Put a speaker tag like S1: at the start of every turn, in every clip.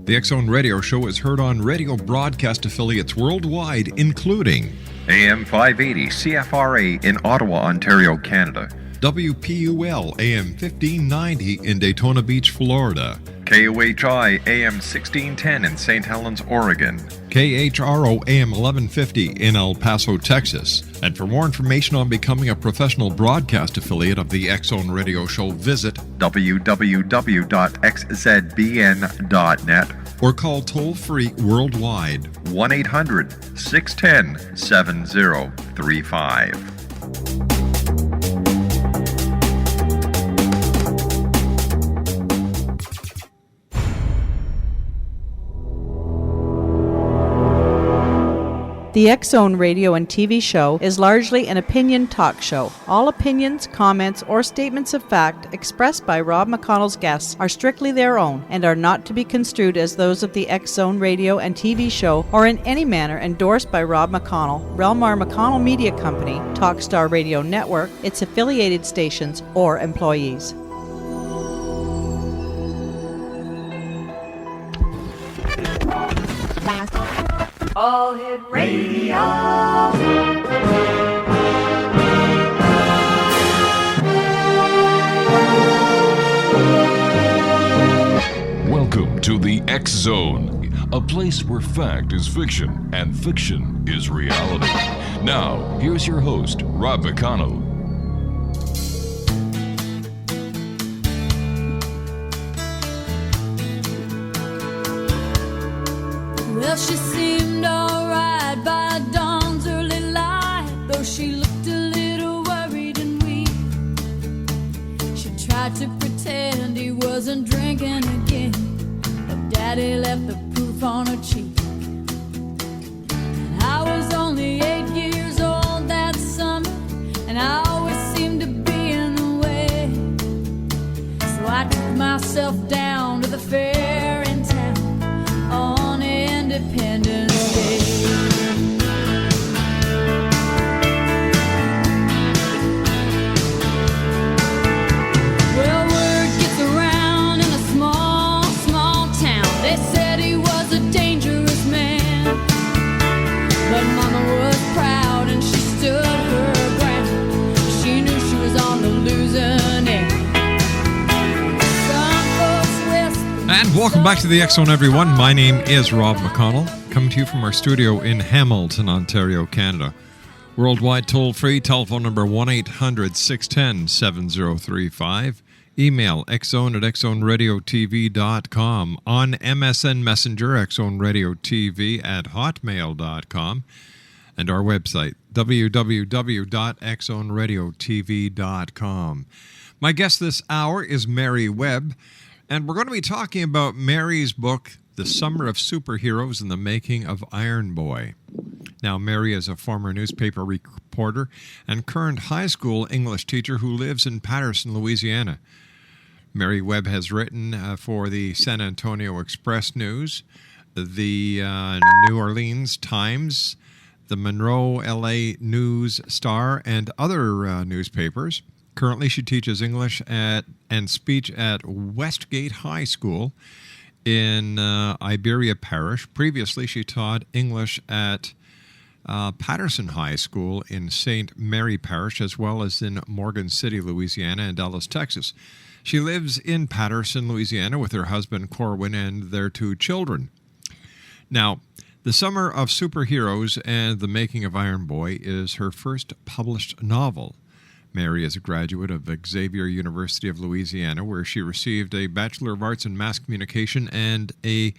S1: The X Zone Radio Show is heard on radio broadcast affiliates worldwide, including
S2: AM 580 CFRA in Ottawa, Ontario, Canada.
S1: WPUL AM 1590 in Daytona Beach, Florida.
S2: KOHI AM 1610 in St. Helens, Oregon.
S1: KHRO AM 1150 in El Paso, Texas. And for more information on becoming a professional broadcast affiliate of the X Zone Radio Show, visit
S2: www.xzbn.net
S1: or call toll-free worldwide
S2: 1-800-610-7035.
S3: The X Zone radio and TV show is largely an opinion talk show. All opinions, comments, or statements of fact expressed by Rob McConnell's guests are strictly their own and are not to be construed as those of the X Zone radio and TV show or in any manner endorsed by Rob McConnell, Relmar McConnell Media Company, Talkstar Radio Network, its affiliated stations, or employees.
S4: All Hit Radio.
S5: Welcome to the X Zone, a place where fact is fiction and fiction is reality. Now, here's your host, Rob McConnell.
S6: Well, she seemed alright by dawn's early light, though she looked a little worried and weak. She tried to pretend he wasn't drinking again, but Daddy left the proof on her cheek. And I was only 8 years old that summer, and I always seemed to be in the way. So I took myself down to the fair in town on Independence Day. Well, word gets around in a small, small town. They said he was a dangerous man, but Mama was proud and she stood her ground. She knew she was on the losing end. Some folks whispered.
S1: And welcome back to the X Zone, everyone. My name is Rob McConnell, coming to you from our studio in Hamilton, Ontario, Canada. Worldwide toll-free, telephone number 1-800-610-7035. Email xzone@xzoneradiotv.com. On MSN Messenger, xzoneradiotv@hotmail.com. And our website, www.xzoneradiotv.com. My guest this hour is Mary Webb, and we're going to be talking about Mary's book, The Summer of Superheroes and the Making of Iron Boy. Now, Mary is a former newspaper reporter and current high school English teacher who lives in Patterson, Louisiana. Mary Webb has written for the San Antonio Express News, the New Orleans Times, the Monroe LA News Star, and other newspapers. Currently, she teaches English and speech at Westgate High School in Iberia Parish. Previously, she taught English at Patterson High School in St. Mary Parish, as well as in Morgan City, Louisiana, and Dallas, Texas. She lives in Patterson, Louisiana, with her husband, Corwin, and their 2 children. Now, The Summer of Superheroes and the Making of Iron Boy is her first published novel. Mary is a graduate of Xavier University of Louisiana, where she received a Bachelor of Arts in Mass Communication and a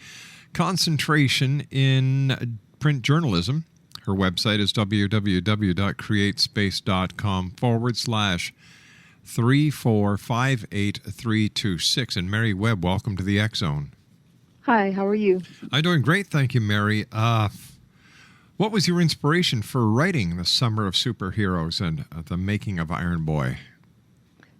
S1: concentration in print journalism. Her website is www.createspace.com/3458326. And Mary Webb, welcome to the X Zone.
S7: Hi, how are you?
S1: I'm doing great, thank you, Mary. What was your inspiration for writing The Summer of Superheroes and the Making of Iron Boy?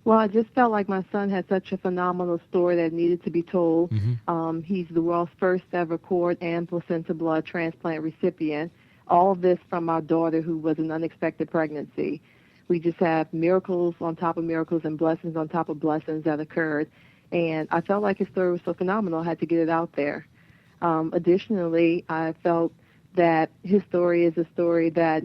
S7: Well, I just felt like my son had such a phenomenal story that needed to be told.
S1: Mm-hmm.
S7: He's the world's first ever cord and placenta blood transplant recipient. All of this from our daughter, who was an unexpected pregnancy. We just have miracles on top of miracles and blessings on top of blessings that occurred. And I felt like his story was so phenomenal, I had to get it out there. Additionally, I felt that his story is a story that,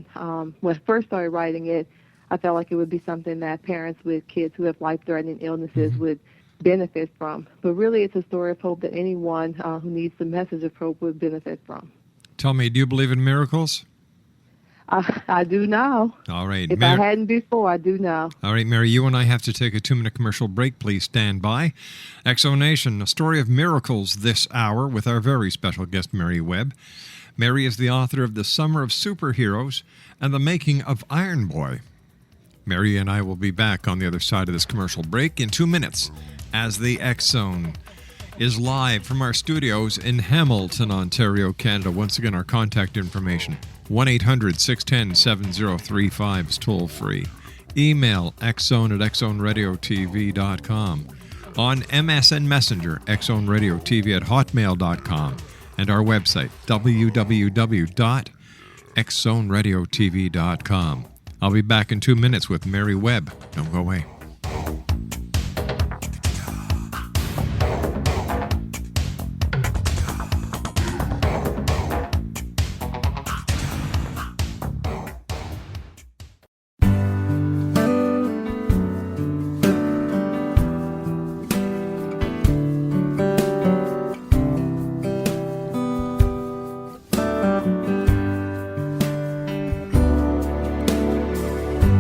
S7: when I first started writing it, I felt like it would be something that parents with kids who have life-threatening illnesses would benefit from. But really, it's a story of hope that anyone who needs the message of hope would benefit from.
S1: Tell me, do you believe in miracles?
S7: I do now.
S1: All right.
S7: If I hadn't before, I do now.
S1: All right, Mary, you and I have to take a 2-minute commercial break. Please stand by. Exo Nation, a story of miracles this hour with our very special guest, Mary Webb. Mary is the author of The Summer of Superheroes and The Making of Iron Boy. Mary and I will be back on the other side of this commercial break in 2 minutes as the X Zone is live from our studios in Hamilton, Ontario, Canada. Once again, our contact information, 1-800-610-7035 is toll free. Email xzone@xzoneradiotv.com. On MSN Messenger, xzoneradiotv@hotmail.com. And our website, www.xzoneradiotv.com. I'll be back in 2 minutes with Mary Webb. Don't go away.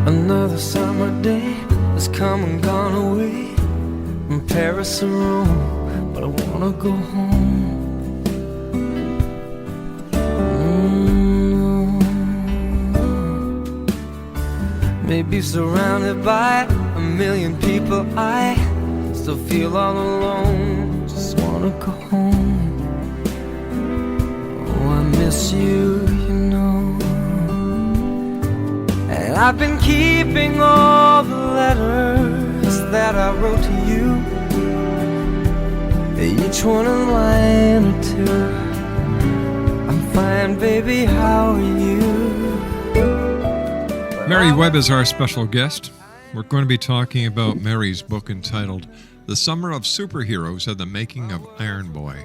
S8: Another summer day has come and gone away from Paris or Rome, but I wanna go home. Maybe surrounded by a million people, I still feel all alone. Just wanna go home. Oh, I miss you, you know. And I've been keeping all the letters that I wrote to you, each one a line or two. I'm fine, baby, how are you?
S1: Mary Webb is our special guest. We're going to be talking about Mary's book entitled The Summer of Superheroes and the Making of Iron Boy.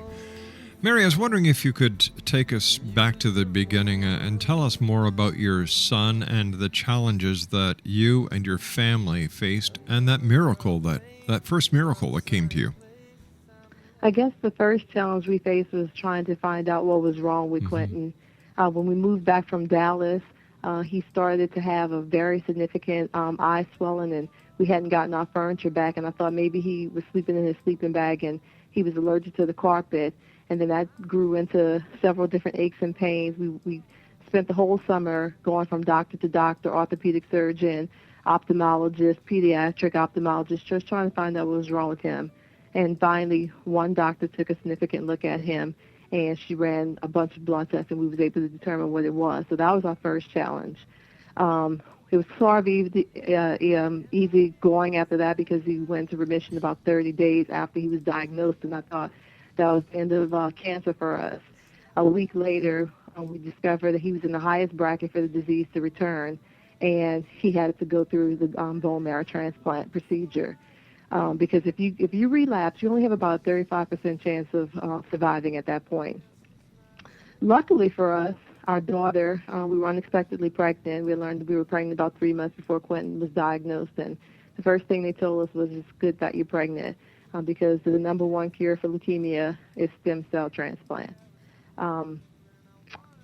S1: Mary, I was wondering if you could take us back to the beginning and tell us more about your son and the challenges that you and your family faced and that miracle, that first miracle that came to you.
S7: I guess the first challenge we faced was trying to find out what was wrong with Quentin. When we moved back from Dallas, he started to have a very significant eye swelling, and we hadn't gotten our furniture back, and I thought maybe he was sleeping in his sleeping bag and he was allergic to the carpet. And then that grew into several different aches and pains. We spent the whole summer going from doctor to doctor, orthopedic surgeon, ophthalmologist, pediatric ophthalmologist, just trying to find out what was wrong with him. And finally, one doctor took a significant look at him, and she ran a bunch of blood tests, and we was able to determine what it was. So that was our first challenge. It was sort of easy going after that because he went into remission about 30 days after he was diagnosed, and I thought that was the end of cancer for us. A week later, we discovered that he was in the highest bracket for the disease to return, and he had to go through the bone marrow transplant procedure. Because if you relapse, you only have about a 35% chance of surviving at that point. Luckily for us, our daughter, we were unexpectedly pregnant. We learned we were pregnant about 3 months before Quentin was diagnosed, and the first thing they told us was, it's good that you're pregnant. Because the number one cure for leukemia is stem cell transplant.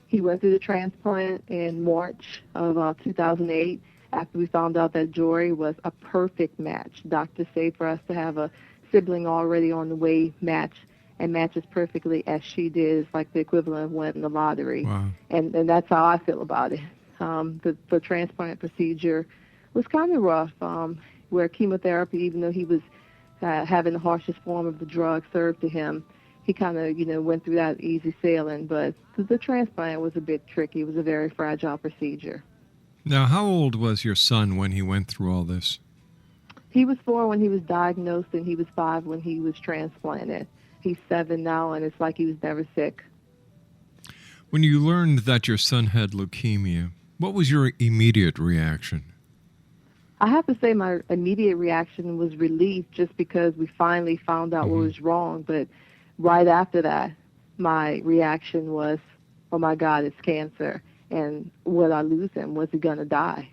S7: He went through the transplant in March of 2008 after we found out that Jory was a perfect match. Doctors say for us to have a sibling already on the way match and matches perfectly as she did is like the equivalent of winning the lottery.
S1: Wow.
S7: And that's how I feel about it. The transplant procedure was kind of rough, where chemotherapy, even though he was having the harshest form of the drug served to him, he kind of, went through that easy sailing. But the transplant was a bit tricky. It was a very fragile procedure.
S1: Now, how old was your son when he went through all this?
S7: He was 4 when he was diagnosed, and he was 5 when he was transplanted. He's 7 now, and it's like he was never sick.
S1: When you learned that your son had leukemia, what was your immediate reaction?
S7: I have to say my immediate reaction was relief just because we finally found out what was wrong. But right after that, my reaction was, oh my God, it's cancer. And would I lose him? Was he going to die?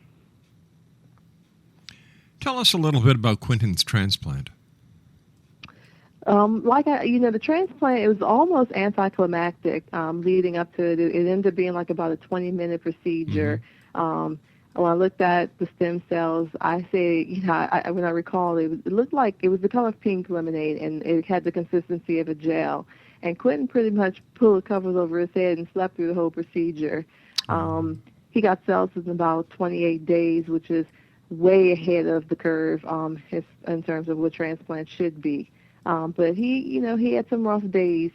S1: Tell us a little bit about Quentin's transplant.
S7: The transplant, it was almost anticlimactic leading up to it. It ended up being like about a 20-minute procedure. When I looked at the stem cells, I say, when I recall, it looked like it was the color of pink lemonade, and it had the consistency of a gel. And Quentin pretty much pulled the covers over his head and slept through the whole procedure. He got cells in about 28 days, which is way ahead of the curve in terms of what transplant should be. But he had some rough days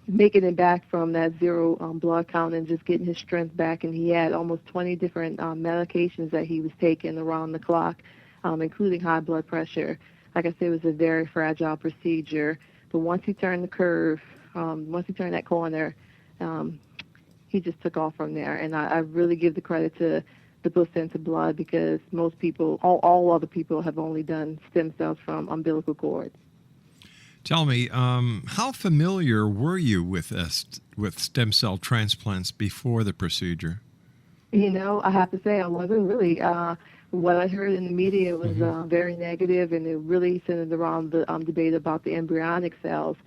S7: making it back from that zero blood count and just getting his strength back. And he had almost 20 different medications that he was taking around the clock, including high blood pressure. Like I said, it was a very fragile procedure. But once he turned the curve, once he turned that corner, he just took off from there. And I really give the credit to the placenta blood, because most people, all other people, have only done stem cells from umbilical cord.
S1: Tell me, how familiar were you with stem cell transplants before the procedure?
S7: I have to say I wasn't really. What I heard in the media was very negative, and it really centered around the debate about the embryonic cells.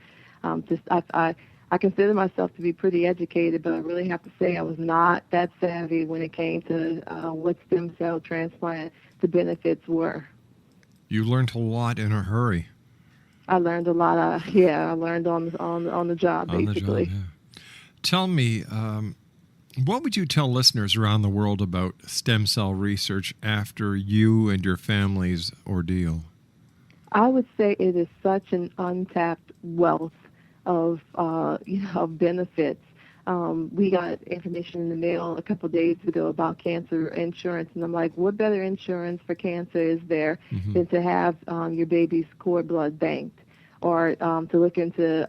S7: I consider myself to be pretty educated, but I really have to say I was not that savvy when it came to what stem cell transplant, the benefits were.
S1: You learned a lot in a hurry.
S7: I learned a lot. I learned on the job, basically.
S1: On the job, yeah. Tell me, what would you tell listeners around the world about stem cell research after you and your family's ordeal?
S7: I would say it is such an untapped wealth of benefits. We got information in the mail a couple of days ago about cancer insurance, and I'm like, what better insurance for cancer is there than to have your baby's cord blood banked, or to look into,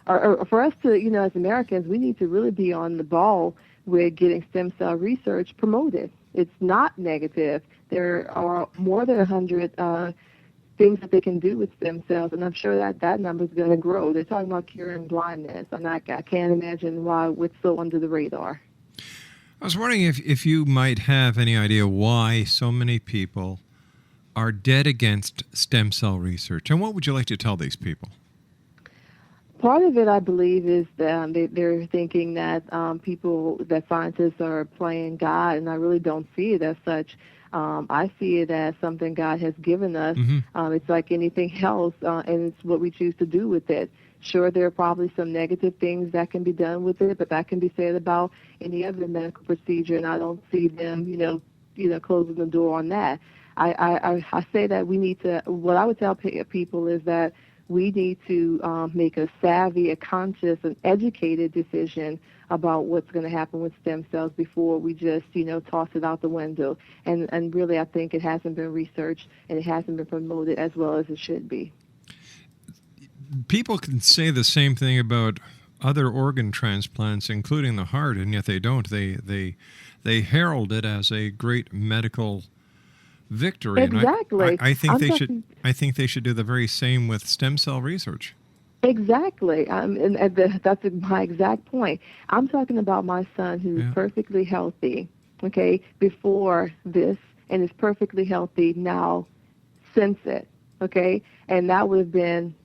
S7: or for us to, as Americans, we need to really be on the ball with getting stem cell research promoted. It's not negative. There are more than 100 things that they can do with stem cells, and I'm sure that number is going to grow. They're talking about curing blindness, and I can't imagine why it's so under the radar.
S1: I was wondering if you might have any idea why so many people are dead against stem cell research, and what would you like to tell these people?
S7: Part of it, I believe, is that they're thinking that that scientists are playing God, and I really don't see it as such. I see it as something God has given us. It's like anything else, and it's what we choose to do with it. Sure, there are probably some negative things that can be done with it, but that can be said about any other medical procedure, and I don't see them, closing the door on that. I say that we need to. What I would tell people is that we need to make a savvy, a conscious, an educated decision about what's going to happen with stem cells before we just, toss it out the window. And really, I think it hasn't been researched and it hasn't been promoted as well as it should be.
S1: People can say the same thing about other organ transplants, including the heart, and yet they don't. They herald it as a great medical victory.
S7: Exactly.
S1: And I think they should do the very same with stem cell research.
S7: Exactly. That's my exact point. I'm talking about my son who's perfectly healthy, before this, and is perfectly healthy now since it, And that would have been,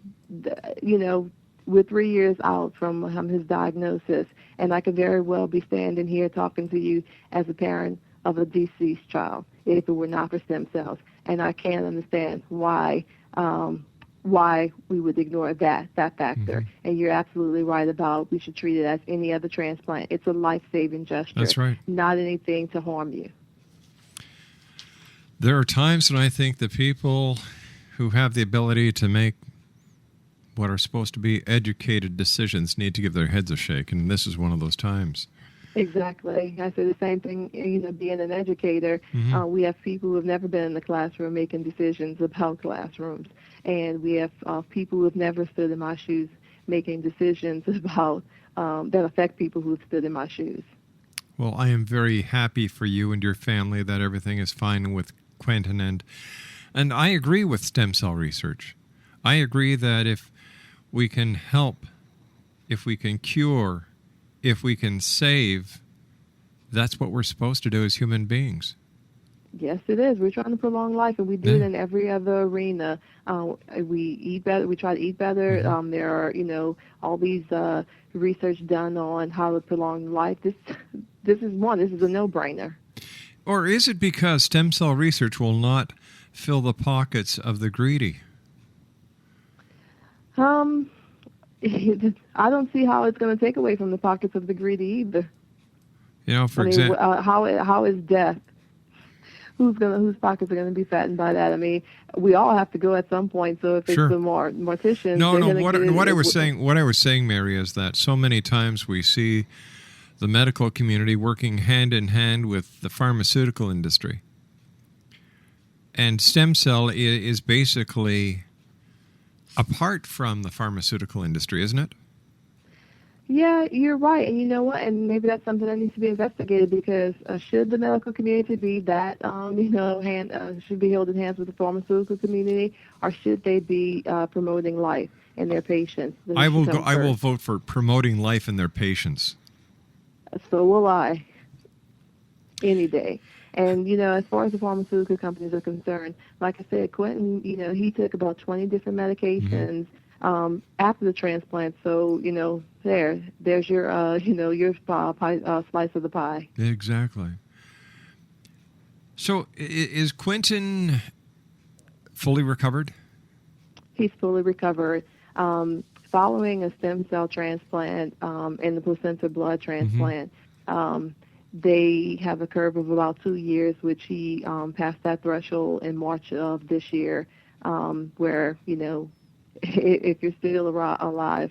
S7: we're 3 years out from his diagnosis, and I could very well be standing here talking to you as a parent of a deceased child if it were not for stem cells. And I can't understand why we would ignore that factor. And you're absolutely right about we should treat it as any other transplant. It's a life-saving gesture.
S1: That's right.
S7: Not anything to harm you.
S1: There are times when I think the people who have the ability to make what are supposed to be educated decisions need to give their heads a shake, and this is one of those times.
S7: Exactly. I say the same thing, being an educator. We have people who have never been in the classroom making decisions about classrooms. And we have people who have never stood in my shoes making decisions about that affect people who have stood in my shoes.
S1: Well, I am very happy for you and your family that everything is fine with Quentin. And I agree with stem cell research. I agree that if we can help if we can cure, if we can save, that's what we're supposed to do as human beings.
S7: Yes, it is. We're trying to prolong life, and we do it in every other arena. We eat better. We try to eat better. There are, all these research done on how to prolong life. This is one. This is a no-brainer.
S1: Or is it because stem cell research will not fill the pockets of the greedy?
S7: I don't see how it's going to take away from the pockets of the greedy either.
S1: For example,
S7: how is death? Whose pockets are going to be fattened by that? I mean, we all have to go at some point. So if it's the morticians,
S1: no. What I was saying, Mary, is that so many times we see the medical community working hand in hand with the pharmaceutical industry, and stem cell is basically apart from the pharmaceutical industry, isn't it?
S7: Yeah, you're right. And you know what? And maybe that's something that needs to be investigated, because should the medical community be that, should be held in hands with the pharmaceutical community, or should they be promoting life in their patients?
S1: I will vote for promoting life in their patients.
S7: So will I. Any day. And, as far as the pharmaceutical companies are concerned, like I said, Quentin, he took about 20 different medications after the transplant. So, there's your, your slice of the pie.
S1: Exactly. So is Quentin fully recovered?
S7: He's fully recovered. Following a stem cell transplant and the placenta blood transplant, they have a curve of about 2 years, which he passed that threshold in March of this year, where, if you're still alive,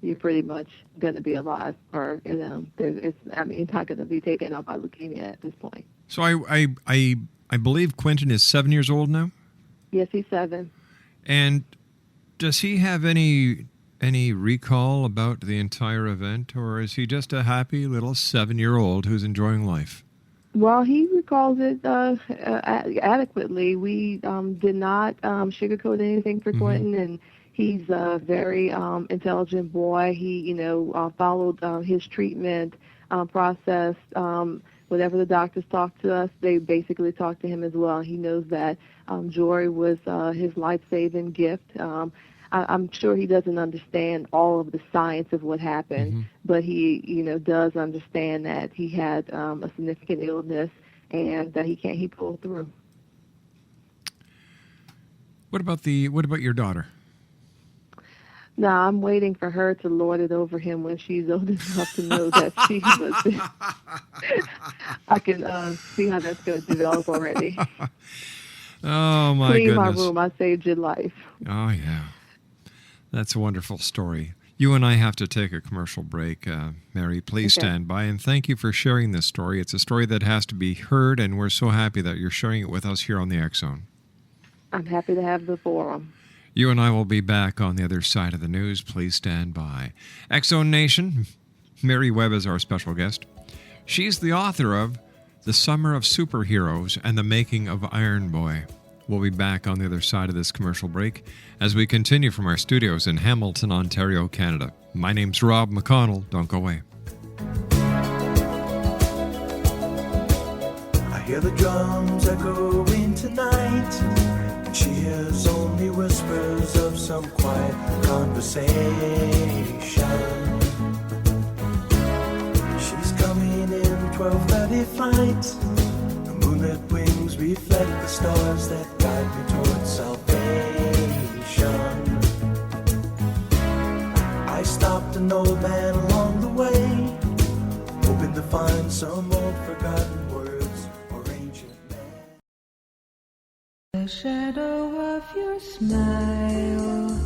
S7: you're pretty much going to be alive, or, it's not going to be taken out by leukemia at this point.
S1: So I believe Quentin is 7 years old now?
S7: Yes, he's 7.
S1: And does he have any recall about the entire event, or is he just a happy little 7-year-old who's enjoying life?
S7: Well, he recalls it adequately. We did not sugarcoat anything for Quentin, and he's a very intelligent boy. He, followed his treatment process. Whenever the doctors talked to us, they basically talked to him as well. He knows that joy was his life-saving gift. I'm sure he doesn't understand all of the science of what happened, but he, does understand that he had a significant illness and that he pulled through.
S1: What about your daughter?
S7: No, I'm waiting for her to lord it over him when she's old enough to know that she was. I can see how that's going to develop already.
S1: Oh, my
S7: goodness.
S1: Clean
S7: my room. I saved your life.
S1: Oh, yeah. That's a wonderful story. You and I have to take a commercial break. Mary, please stand by. And thank you for sharing this story. It's a story that has to be heard, and we're so happy that you're sharing it with us here on the X Zone.
S7: I'm happy to have the forum.
S1: You and I will be back on the other side of the news. Please stand by. X Zone Nation, Mary Webb is our special guest. She's the author of The Summer of Superheroes and the Making of Iron Boy. We'll be back on the other side of this commercial break as we continue from our studios in Hamilton, Ontario, Canada. My name's Rob McConnell. Don't go away.
S9: I hear the drums echoing tonight, and she hears only whispers of some quiet conversation. She's coming in 12:30 flight. Moonlit wings reflect the stars that guide me towards salvation. I stopped an old man along the way, hoping to find some old forgotten words or ancient man.
S4: The shadow of your smile.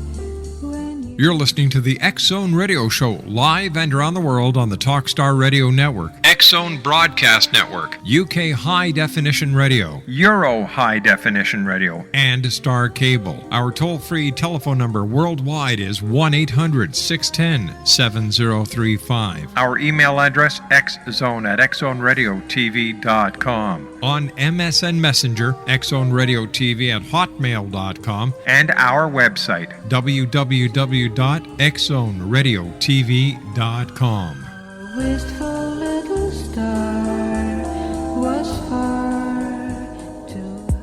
S1: You're listening to the X Zone Radio Show, live and around the world on the Talkstar Radio Network, X Zone Broadcast Network, UK High Definition Radio,
S2: Euro High Definition Radio,
S1: and Star Cable. Our toll-free telephone number worldwide is 1-800-610-7035.
S2: Our email address, xzone@xzoneradiotv.com.
S1: On MSN Messenger, xzoneradiotv@hotmail.com.
S2: And our website,
S1: www www.xzoneradiotv.com.
S4: A wistful little star was far too high.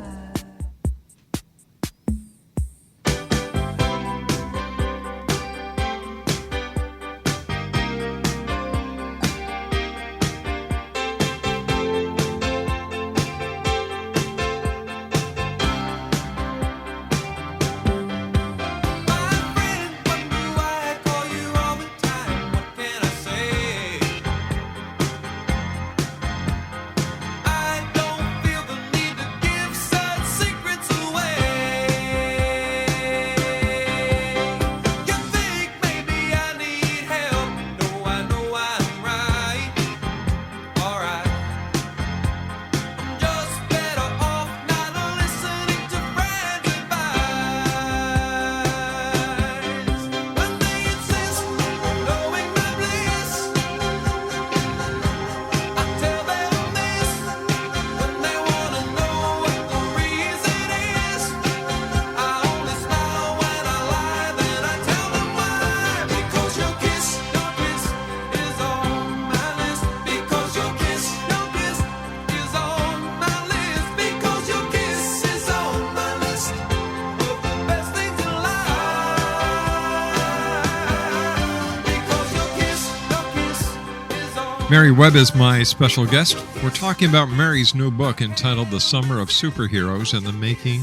S1: Mary Webb is my special guest. We're talking about Mary's new book entitled The Summer of Superheroes and the Making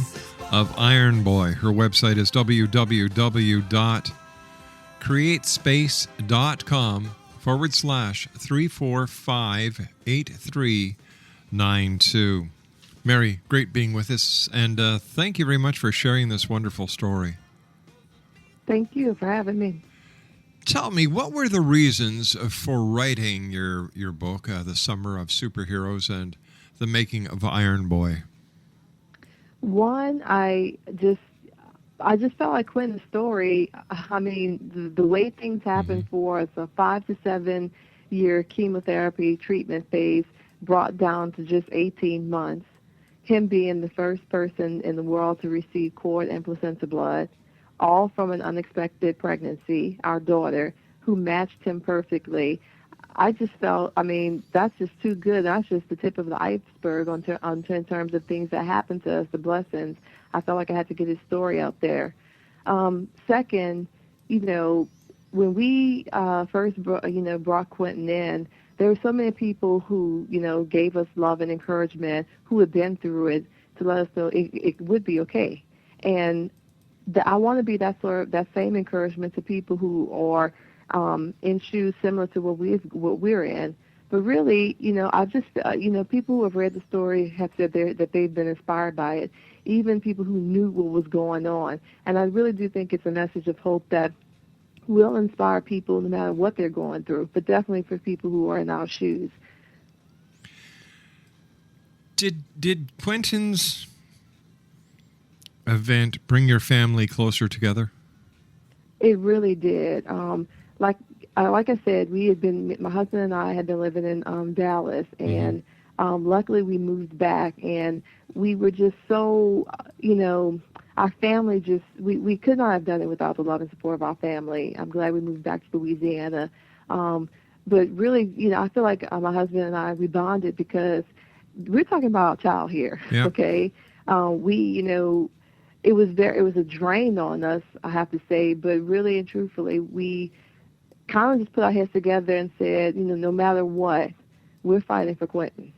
S1: of Iron Boy. Her website is www.createspace.com/3458392. Mary, great being with us, and thank you very much for sharing this wonderful story.
S7: Thank you for having me.
S1: Tell me, what were the reasons for writing your book, The Summer of Superheroes and the Making of Iron Boy?
S7: One, I just felt like Quentin's story. I mean, the way things happen for us, a 5 to 7 year chemotherapy treatment phase brought down to just 18 months. Him being the first person in the world to receive cord and placenta blood, all from an unexpected pregnancy, our daughter, who matched him perfectly. I just felt, I mean, that's just too good. That's just the tip of the iceberg in terms of things that happen to us, the blessings. I felt like I had to get his story out there. Second, when we first brought Quentin in, there were so many people who, gave us love and encouragement, who had been through it, to let us know it would be okay. And I want to be that same encouragement to people who are in shoes similar to what we're in. But really, I just people who have read the story have said that they've been inspired by it. Even people who knew what was going on. And I really do think it's a message of hope that will inspire people no matter what they're going through. But definitely for people who are in our shoes.
S1: Did Quentin's event bring your family closer together?
S7: It really did. Like I said, my husband and I had been living in Dallas, and luckily we moved back, and we were just so, our family just, we could not have done it without the love and support of our family. I'm glad we moved back to Louisiana. But really, I feel like my husband and I, we bonded because we're talking about a child here, okay? It was a drain on us, I have to say, but really and truthfully, we kind of just put our heads together and said, no matter what, we're fighting for Quentin.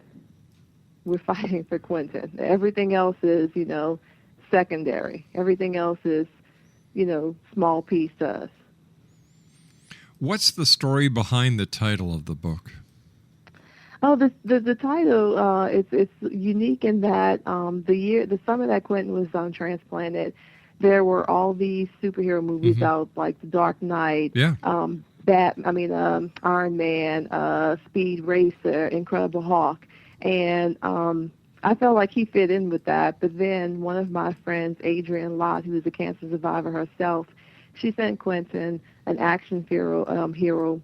S7: We're fighting for Quentin. Everything else is, secondary. Everything else is, small piece to us.
S1: What's the story behind the title of the book?
S7: Oh, the title, it's unique in that the summer that Quentin was transplanted, there were all these superhero movies out, like The Dark Knight, Iron Man, Speed Racer, Incredible Hulk, and I felt like he fit in with that. But then one of my friends, Adrienne Lott, who is a cancer survivor herself, she sent Quentin an action hero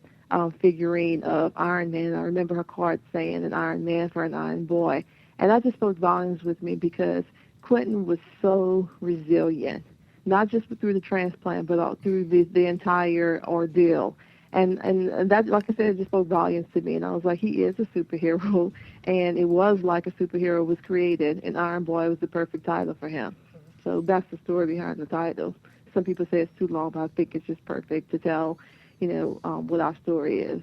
S7: figurine of Iron Man. I remember her card saying an Iron Man for an Iron Boy. And that just spoke volumes with me because Quentin was so resilient. not just through the transplant, but all through the entire ordeal. And that, like I said, it just spoke volumes to me. And I was like, he is a superhero, and it was like a superhero was created, and Iron Boy was the perfect title for him. So that's the story behind the title. Some people say it's too long, but I think it's just perfect to tell, what our story is.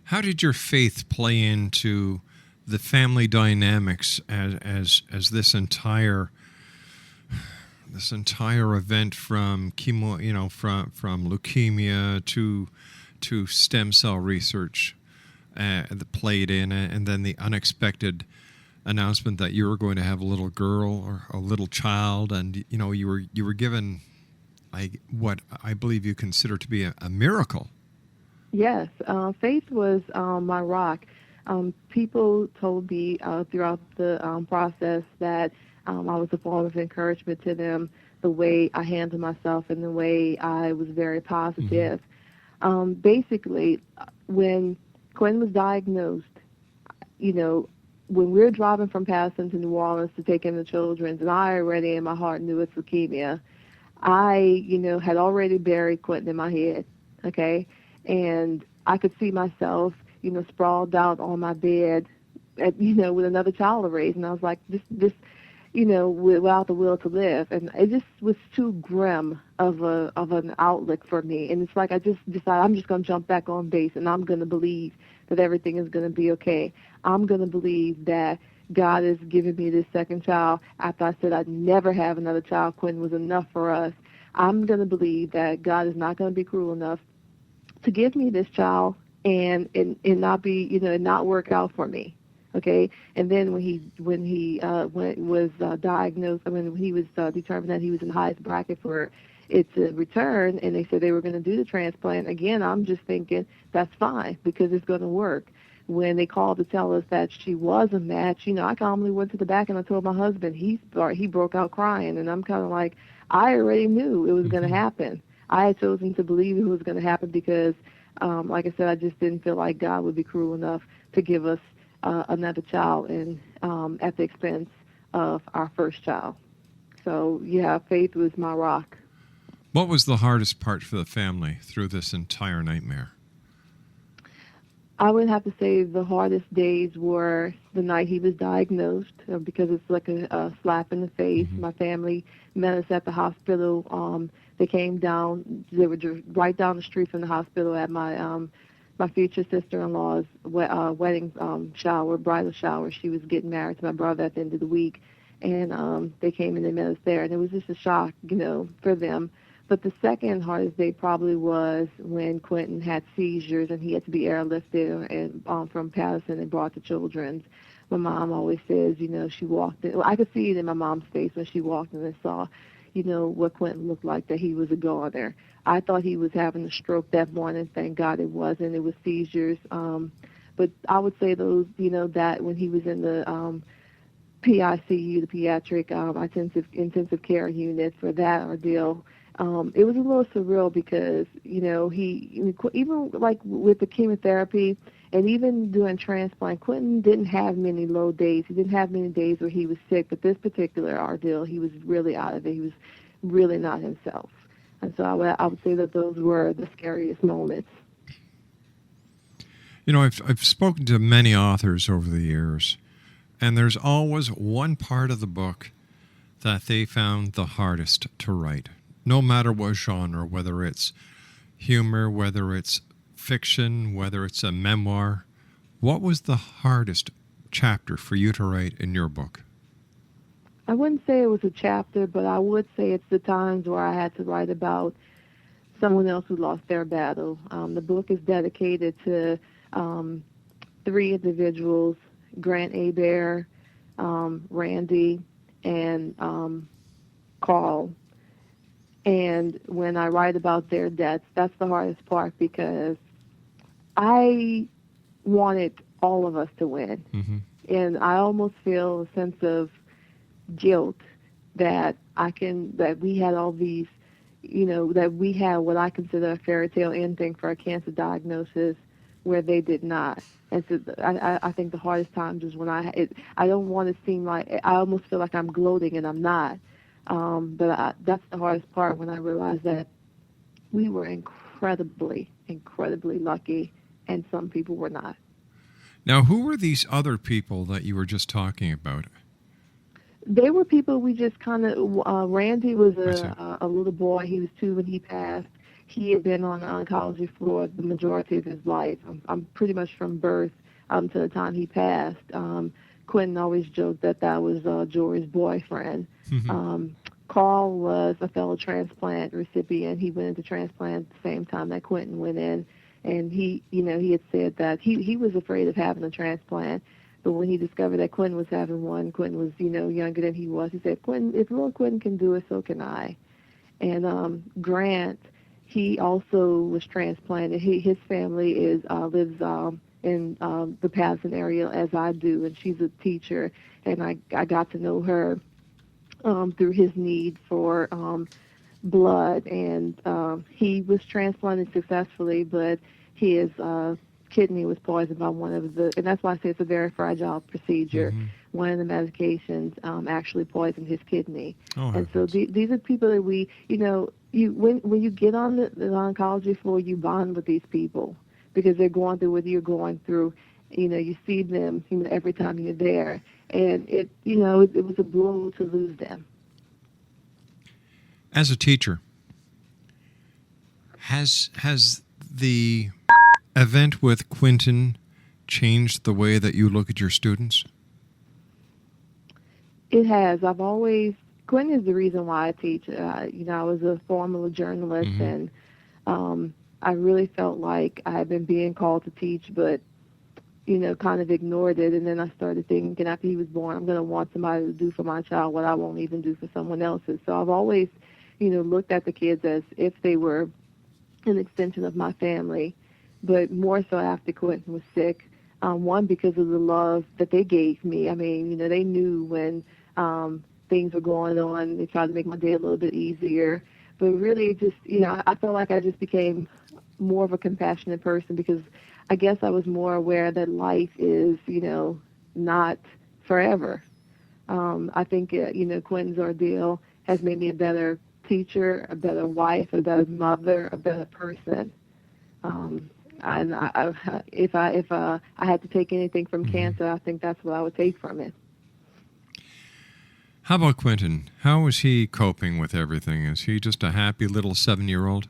S1: How did your faith play into the family dynamics as this entire event from chemo, from leukemia to stem cell research that played in, and then the unexpected announcement that you were going to have a little girl or a little child, and you were given what I believe you consider to be a miracle.
S7: Yes, faith was my rock. People told me throughout the process that I was a form of encouragement to them, the way I handled myself and the way I was very positive. Basically, when Quinn was diagnosed, when we were driving from Patterson to New Orleans to take in the children, and I already in my heart knew it's leukemia, I, had already buried Quentin in my head, okay? And I could see myself, sprawled out on my bed, with another child to raise. And I was like, this, without the will to live. And it just was too grim of an outlook for me. And it's like I just decided I'm just going to jump back on base, and I'm going to believe that everything is going to be okay. I'm going to believe that God has given me this second child after I said I'd never have another child. Quinn was enough for us. I'm going to believe that God is not going to be cruel enough to give me this child and not be, not work out for me. Okay. And then when he was diagnosed, when he was determined that he was in the highest bracket for it to return, and they said they were going to do the transplant, again, I'm just thinking that's fine because it's going to work. When they called to tell us that she was a match, I calmly went to the back and I told my husband. He broke out crying, and I'm kind of like, I already knew it was going to happen. I had chosen to believe it was going to happen because, like I said, I just didn't feel like God would be cruel enough to give us another child and at the expense of our first child. So, yeah, faith was my rock.
S1: What was the hardest part for the family through this entire nightmare?
S7: I would have to say the hardest days were the night he was diagnosed because it's like a slap in the face. My family met us at the hospital. They came down. They were right down the street from the hospital at my future sister-in-law's wedding shower, bridal shower. She was getting married to my brother at the end of the week, and they came and they met us there. And it was just a shock, for them. But the second hardest day probably was when Quentin had seizures and he had to be airlifted and from Patterson and brought to Children's. My mom always says, she walked in. Well, I could see it in my mom's face when she walked in and saw, what Quentin looked like, that he was a goner. I thought he was having a stroke that morning. Thank God it wasn't. It was seizures. But I would say those, that when he was in the PICU, the pediatric intensive care unit for that ordeal, it was a little surreal because, he, even like with the chemotherapy and even doing transplant, Quentin didn't have many low days. He didn't have many days where he was sick, but this particular ordeal, he was really out of it. He was really not himself. And so I would say that those were the scariest moments.
S1: I've spoken to many authors over the years, and there's always one part of the book that they found the hardest to write. No matter what genre, whether it's humor, whether it's fiction, whether it's a memoir. What was the hardest chapter for you to write in your book?
S7: I wouldn't say it was a chapter, but I would say it's the times where I had to write about someone else who lost their battle. The book is dedicated to 3 individuals, Grant Hebert, Randy, and Carl. And when I write about their deaths, that's the hardest part because I wanted all of us to win. And I almost feel a sense of guilt that we had all these, that we had what I consider a fairy tale ending for a cancer diagnosis where they did not. And so I think the hardest times is when I don't want to seem like, I almost feel like I'm gloating and I'm not. But that's the hardest part, when I realized that we were incredibly, incredibly lucky, and some people were not.
S1: Now, who were these other people that you were just talking about?
S7: They were people we just kind of, Randy was
S1: I see.
S7: a little boy. He was 2 when he passed. He had been on the oncology floor the majority of his life. I'm pretty much from birth to the time he passed. Quentin always joked that was Jory's boyfriend. Carl was a fellow transplant recipient. He went into transplant at the same time that Quentin went in. And he had said that he was afraid of having a transplant. But when he discovered that Quentin was having one, Quentin was, younger than he was. He said, "Quentin, if little Quentin can do it, so can I." And Grant, he also was transplanted. His family lives in the Patterson area as I do, and she's a teacher. And I got to know her through his need for blood, and he was transplanted successfully, but his kidney was poisoned by and that's why I say it's a very fragile procedure. One of the medications actually poisoned his kidney. And so these are people that we, when you get on the oncology floor, you bond with these people because they're going through what you're going through. You see them every time you're there, and it was a blow to lose them.
S1: As a teacher, has the event with Quentin changed the way that you look at your students?
S7: It has. Quentin is the reason why I teach. I was a former journalist, and I really felt like I had been being called to teach, but kind of ignored it. And then I started thinking, after he was born, I'm going to want somebody to do for my child what I won't even do for someone else's. So I've always, looked at the kids as if they were an extension of my family, but more so after Quentin was sick. One, because of the love that they gave me. I mean, they knew when things were going on. They tried to make my day a little bit easier. But really just, I felt like I just became more of a compassionate person because I guess I was more aware that life is, not forever. I think, Quentin's ordeal has made me a better teacher, a better wife, a better mother, a better person. And if I had to take anything from cancer, I think that's what I would take from it.
S1: How about Quentin? How is he coping with everything? Is he just a happy little 7-year-old?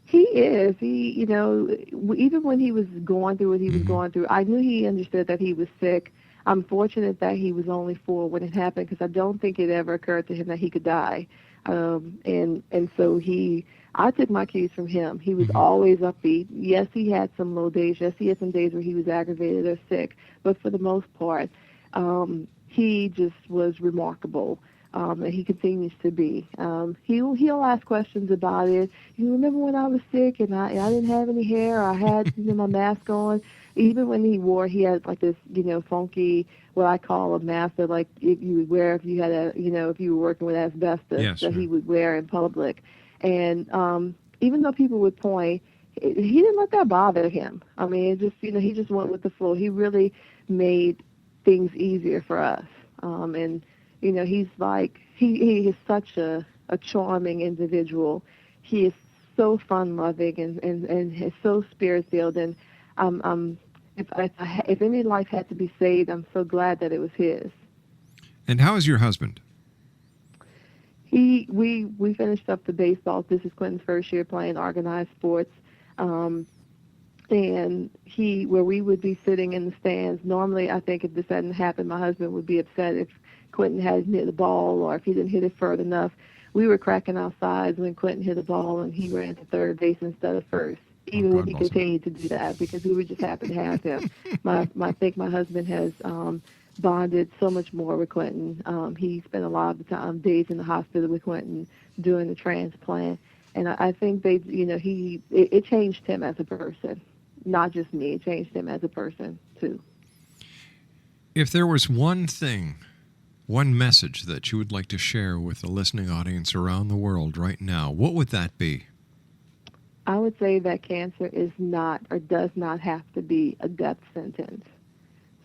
S7: He is. He, even when he was going through what he was going through, I knew he understood that he was sick. I'm fortunate that he was only 4 when it happened because I don't think it ever occurred to him that he could die. And so I took my cues from him. He was always upbeat. Yes, he had some low days. Yes, he had some days where he was aggravated or sick. But for the most part, he just was remarkable. And he continues to be. He'll ask questions about it. You remember when I was sick and I didn't have any hair? I had my mask on. Even when he had like this funky, what I call a mask that like you would wear if you had if you were working with asbestos he would wear in public. And even though people would point, he didn't let that bother him. I mean, it just he just went with the flow. He really made things easier for us. And he's like he is such a charming individual. He is so fun-loving and is so spirit-filled. And if any life had to be saved, I'm so glad that it was his.
S1: And how is your husband?
S7: We finished up the baseball. This is Quentin's first year playing organized sports. And where we would be sitting in the stands, normally I think if this hadn't happened, my husband would be upset if Quentin hadn't hit the ball or if he didn't hit it further enough. We were cracking our sides when Quentin hit the ball and he ran to third base instead of first, even when he continued to do that because we were just happy to have him. I think my husband has bonded so much more with Quentin. He spent a lot of the days in the hospital with Quentin doing the transplant. And I think it changed him as a person. Not just me, it changed him as a person, too.
S1: If there was one thing, one message that you would like to share with the listening audience around the world right now, what would that be?
S7: I would say that cancer is not or does not have to be a death sentence.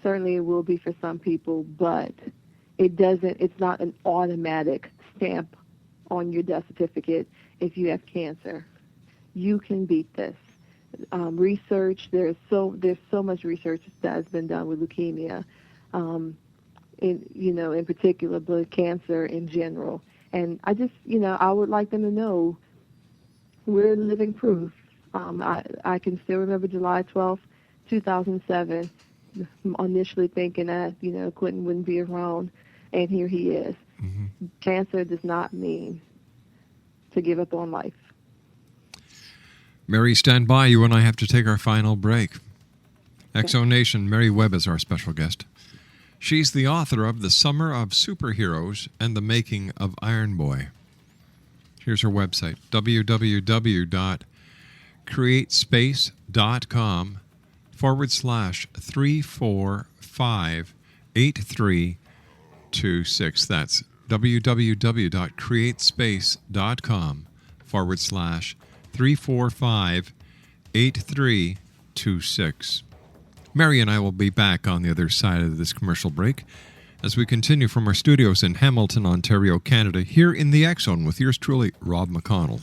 S7: Certainly it will be for some people, but it's not an automatic stamp on your death certificate if you have cancer. You can beat this. Research, there's so much research that has been done with leukemia, in particular, but cancer in general. And I just, I would like them to know we're living proof. I can still remember July 12th, 2007, initially thinking that, Quentin wouldn't be around, and here he is.
S1: Mm-hmm.
S7: Cancer does not mean to give up on life.
S1: Mary, stand by. You and I have to take our final break. Exo Nation, Mary Webb is our special guest. She's the author of The Summer of Superheroes and the Making of Iron Boy. Here's her website, www.createspace.com/3458326. That's www.createspace.com/3458326. Mary and I will be back on the other side of this commercial break as we continue from our studios in Hamilton, Ontario, Canada, here in the X Zone with yours truly, Rob McConnell.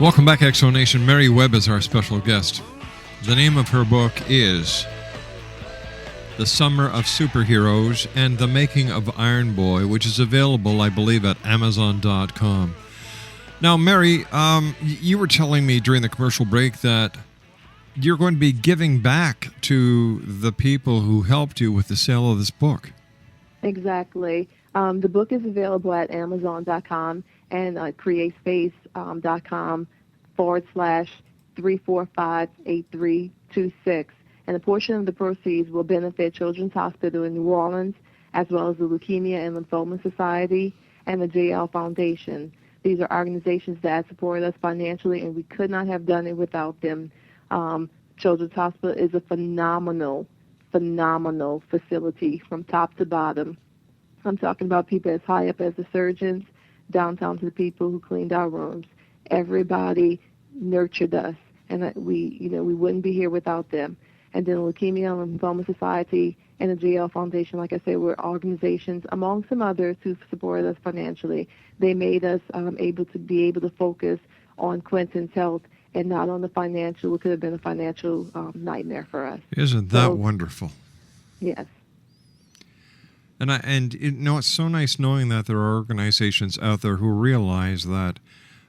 S1: Welcome back, Exo Nation. Mary Webb is our special guest. The name of her book is The Summer of Superheroes and the Making of Iron Boy, which is available, I believe, at Amazon.com. Now, Mary, you were telling me during the commercial break that you're going to be giving back to the people who helped you with the sale of this book.
S7: Exactly. The book is available at Amazon.com and createspace.com/3458326. And a portion of the proceeds will benefit Children's Hospital in New Orleans, as well as the Leukemia and Lymphoma Society and the JL Foundation. These are organizations that support us financially, and we could not have done it without them. Children's Hospital is a phenomenal facility from top to bottom. I'm talking about people as high up as the surgeons, downtown to the people who cleaned our rooms. Everybody nurtured us, and we wouldn't be here without them. And then Leukemia and Lymphoma Society and the JL Foundation, like I said, were organizations, among some others, who supported us financially. They made us able to focus on Quentin's health and not on the financial. What could have been a financial nightmare for us.
S1: Isn't that wonderful?
S7: Yes.
S1: And it's so nice knowing that there are organizations out there who realize that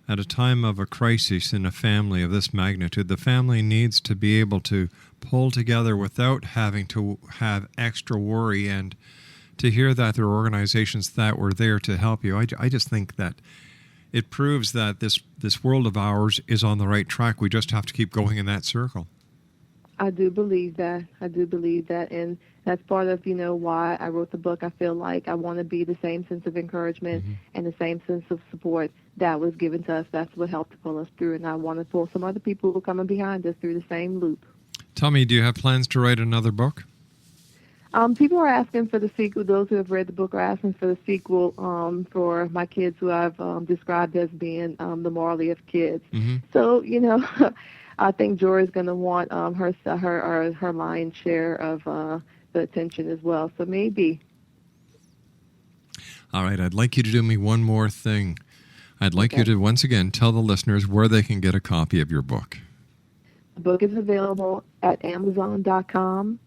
S1: at a time of a crisis in a family of this magnitude, the family needs to be able to pull together without having to have extra worry. And to hear that there are organizations that were there to help you, I just think that it proves that this world of ours is on the right track. We just have to keep going in that circle.
S7: I do believe that. And that's part of, why I wrote the book. I feel like I want to be the same sense of encouragement and the same sense of support that was given to us. That's what helped to pull us through. And I want to pull some other people who are coming behind us through the same loop.
S1: Tell me, do you have plans to write another book?
S7: People are asking for the sequel. Those who have read the book are asking for the sequel for my kids, who I've described as being the Marley of kids.
S1: Mm-hmm.
S7: So, I think Joy is going to want her lion's share of the attention as well. So maybe.
S1: All right, I'd like you to do me one more thing. I'd like you to once again tell the listeners where they can get a copy of your book.
S7: The book is available at Amazon.com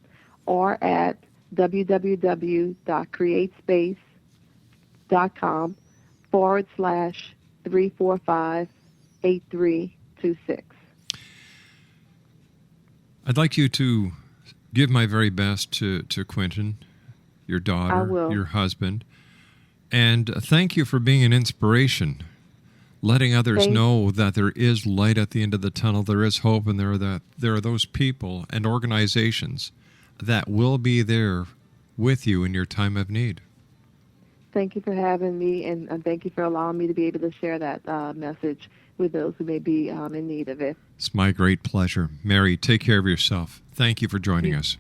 S7: or at www.createspace.com/345-8326.
S1: I'd like you to give my very best to Quentin, your daughter,
S7: I will.
S1: your husband, and thank you for being an inspiration, letting others know that there is light at the end of the tunnel, there is hope, and there are those people and organizations that will be there with you in your time of need.
S7: Thank you for having me, and thank you for allowing me to be able to share that message with those who may be in need of it.
S1: It's my great pleasure. Mary, take care of yourself. Thank you for joining us.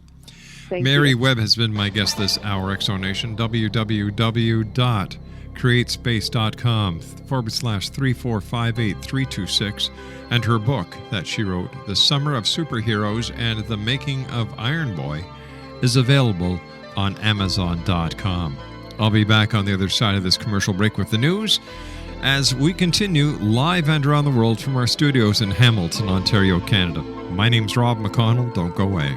S7: Thank
S1: Mary
S7: you.
S1: Webb has been my guest this hour, Exonation. www.createspace.com/3458326, and her book that she wrote, The Summer of Superheroes and the Making of Iron Boy, is available on Amazon.com. I'll be back on the other side of this commercial break with the news as we continue live and around the world from our studios in Hamilton, Ontario, Canada. My name's Rob McConnell. Don't go away.